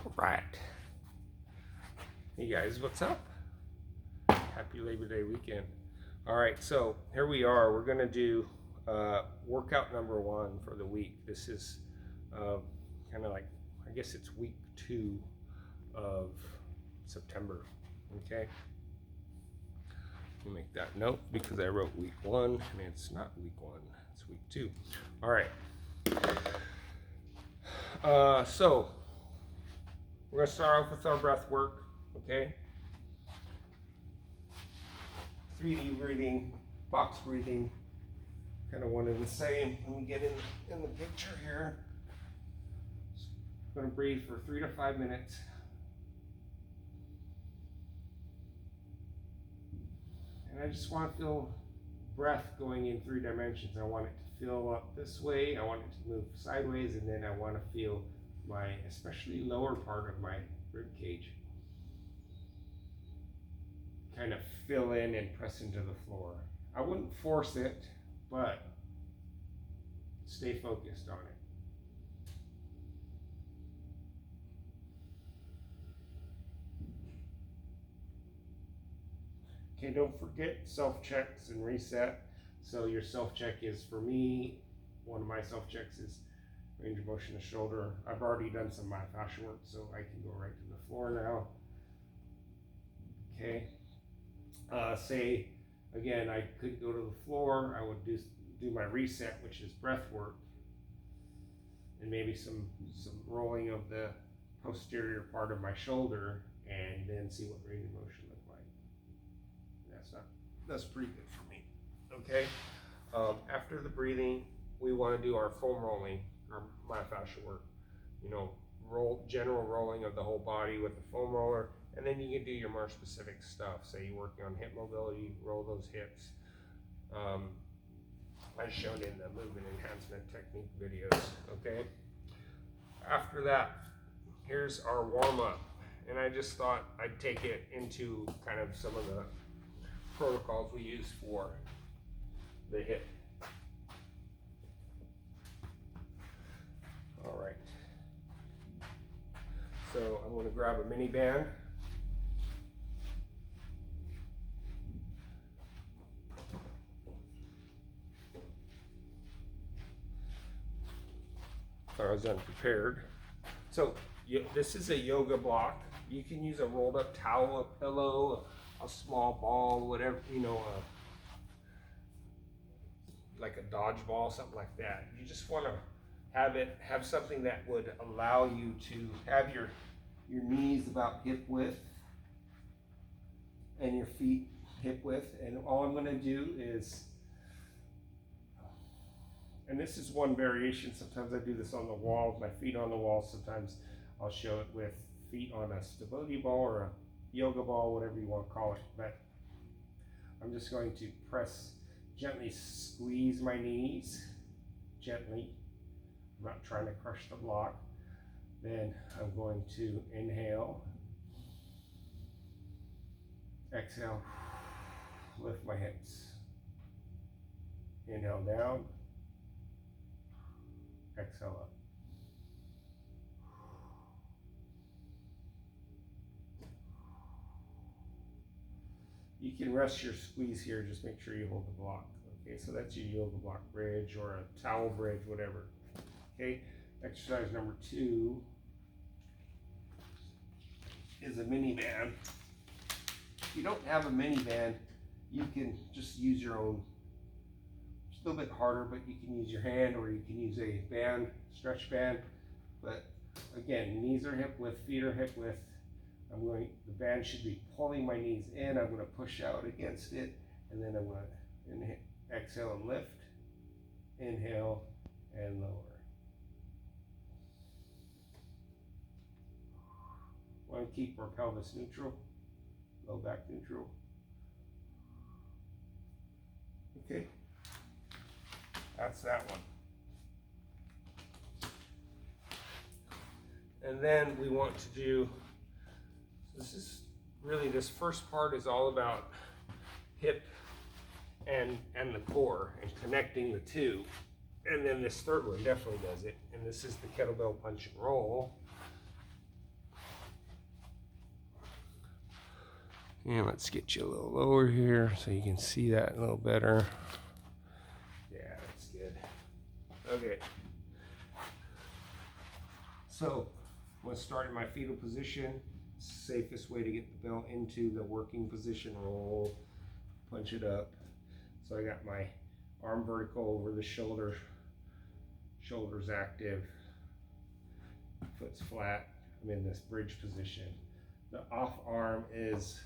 All right. Hey guys, what's up? Happy Labor Day weekend. All right, so here we are. We're gonna do workout number 1 for the week. This is kind of like, I guess it's week 2 of September. Okay. Let me make that note because I wrote week 1 and it's not week 1, it's week 2. All right. So we're gonna start off with our breath work. Okay. 3D breathing, box breathing, kind of one and the same. Let me get in the picture here. I'm going to breathe for 3 to 5 minutes. And I just want to feel breath going in 3 dimensions. I want it to fill up this way, I want it to move sideways, and then I want to feel my, especially lower part of my rib cage, kind of fill in and press into the floor. I wouldn't force it, but stay focused on it. Okay, don't forget self-checks and reset. So your self-check is, for me, one of my self-checks is range of motion of shoulder. I've already done some myofascial work, so I can go right to the floor now. Okay. Say, again, I could go to the floor, I would do my reset, which is breath work, and maybe some rolling of the posterior part of my shoulder, and then see what range of motion look like. That's pretty good for me. Okay. After the breathing, we want to do our foam rolling, our myofascial work. You know, general rolling of the whole body with the foam roller. And then you can do your more specific stuff. Say you're working on hip mobility, roll those hips. As shown in the movement enhancement technique videos, okay? After that, here's our warm up. And I just thought I'd take it into kind of some of the protocols we use for the hip. All right. So I'm gonna grab a mini band. I was unprepared. So this is a yoga block. You can use a rolled up towel, a pillow, a small ball, whatever, you know, like a dodgeball, something like that. You just want to have something that would allow you to have your knees about hip width and your feet hip width. And all I'm going to do is, and this is one variation, sometimes I do this on the wall, my feet on the wall. Sometimes I'll show it with feet on a stability ball or a yoga ball, whatever you want to call it. But I'm just going to gently squeeze my knees, gently. I'm not trying to crush the block. Then I'm going to inhale, exhale, lift my hips. Inhale down, exhale up. You can rest your squeeze here, just make sure you hold the block. Okay, so that's your yoga block bridge or a towel bridge, whatever. Okay, exercise number 2 is a mini band. If you don't have a mini band, you can just use your own. It's a little bit harder, but you can use your hand or you can use a band, stretch band. But again, knees are hip width, feet are hip width. The band should be pulling my knees in. I'm going to push out against it, and then I'm going to exhale and lift, inhale and lower. Want to keep our pelvis neutral, low back neutral. Okay, that's that one. And then we want to do, this first part is all about hip and the core and connecting the two. And then this third one definitely does it. And this is the kettlebell punch and roll. And let's get you a little lower here so you can see that a little better. Yeah, that's good. Okay. So I'm going to start in my fetal position. Safest way to get the belt into the working position. Roll, punch it up. So I got my arm vertical over the shoulder. Shoulders active. Foot's flat. I'm in this bridge position. The off arm is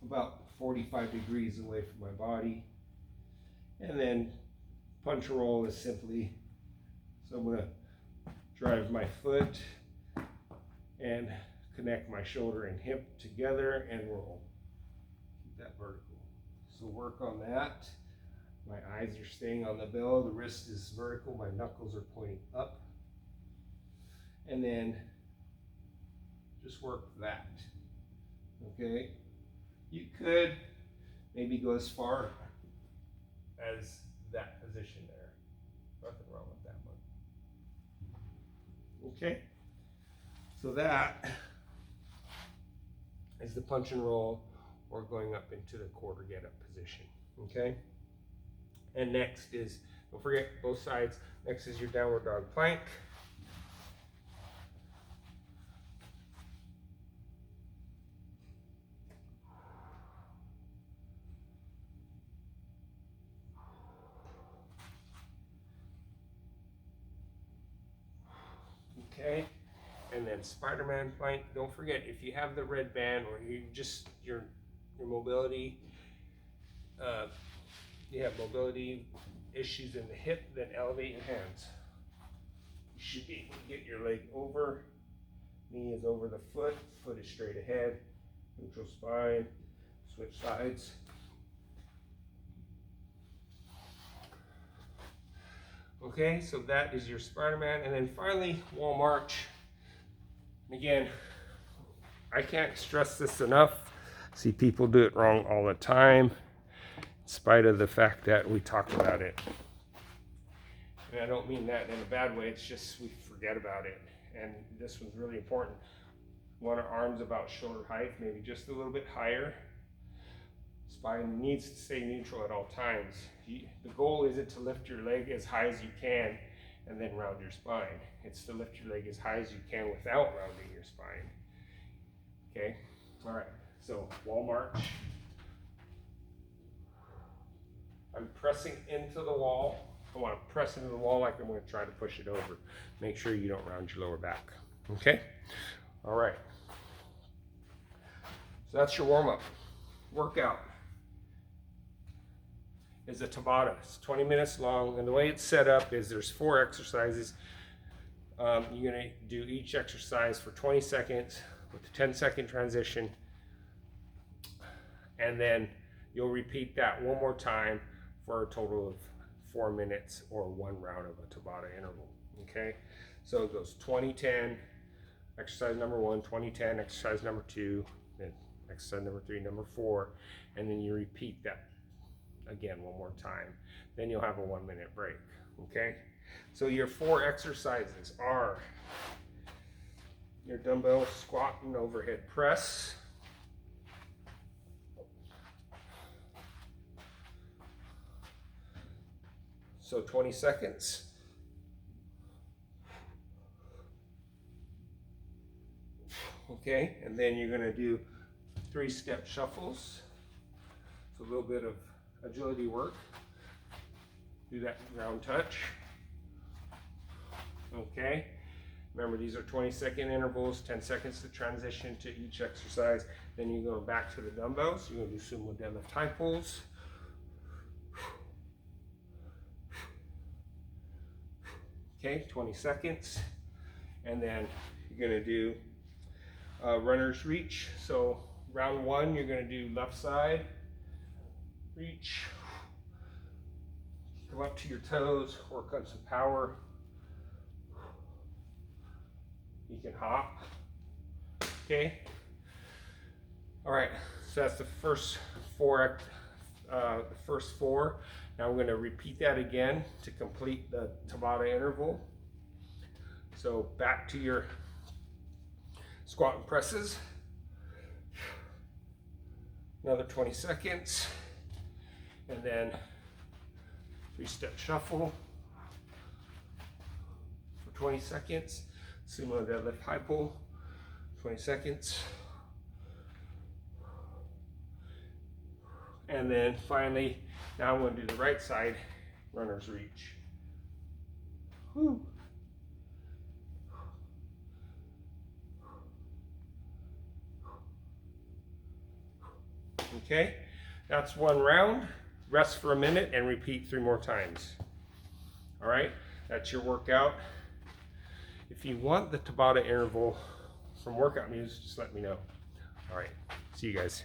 about 45 degrees away from my body. And then punch and roll is simply, so I'm going to drive my foot and connect my shoulder and hip together and roll. Keep that vertical. So work on that. My eyes are staying on the bellow. The wrist is vertical. My knuckles are pointing up. And then just work that. Okay? You could maybe go as far as that position there. Nothing wrong with that one. Okay? So that is the punch and roll or going up into the quarter get up position. Okay? And next is, don't forget both sides, next is your downward dog plank. Okay, and then Spiderman plank. Don't forget, if you have the red band or you just your mobility, you have mobility issues in the hip, then elevate your hands. You should be able to get your leg over, knee is over the foot, foot is straight ahead, neutral spine, switch sides. Okay, so that is your Spider-Man. And then finally, wall march. Again, I can't stress this enough. See, people do it wrong all the time, in spite of the fact that we talk about it. And I don't mean that in a bad way, it's just we forget about it. And this one's really important. Want our arms about shoulder height, maybe just a little bit higher. Spine needs to stay neutral at all times. The goal isn't to lift your leg as high as you can and then round your spine. It's to lift your leg as high as you can without rounding your spine. Okay? All right. So wall march. I'm pressing into the wall. I want to press into the wall like I'm going to try to push it over. Make sure you don't round your lower back. Okay? All right. So that's your warm-up. Workout is a Tabata. It's 20 minutes long, and the way it's set up is there's 4 exercises. You're going to do each exercise for 20 seconds with a 10-second transition, and then you'll repeat that one more time for a total of 4 minutes or 1 round of a Tabata interval. Okay, so it goes 20-10, exercise number 1, 20-10, exercise number 2, then exercise number 3, number 4, and then you repeat that again one more time. Then you'll have a 1-minute break. Okay, so your 4 exercises are your dumbbell squat and overhead press, so 20 seconds. Okay, and then you're going to do 3-step shuffles, so a little bit of agility work. Do that ground touch. Okay, remember these are 20-second intervals, 10 seconds to transition to each exercise. Then you go back to the dumbbells. You're going to do sumo deadlift high pulls. Okay, 20 seconds. And then you're going to do runner's reach. So round 1, you're going to do left side reach. Come up to your toes, work on some power. You can hop. Okay. All right. So that's the first 4. Now I'm going to repeat that again to complete the Tabata interval. So back to your squat and presses. Another 20 seconds. And then 3-step shuffle for 20 seconds. Sumo deadlift high pull, 20 seconds. And then finally, now I'm going to do the right side, runner's reach. Whew. Okay, that's one round. Rest for a minute and repeat 3 more times. All right, that's your workout. If you want the Tabata interval from workout music, just let me know. All right, see you guys.